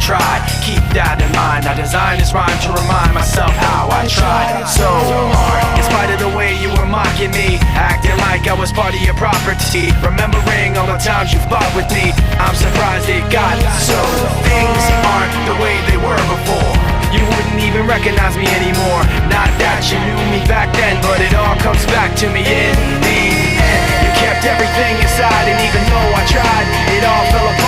tried. Keep that in mind, I designed this rhyme to remind myself how I tried so hard. In spite of the way you were mocking me, acting like I was part of your property, remembering all the times you fought with me, I'm surprised it got so. Things aren't the way they were before. You wouldn't even recognize me anymore. Not that you knew me back then, but it all comes back to me in the end. You kept everything inside, and even though I tried, it all fell apart.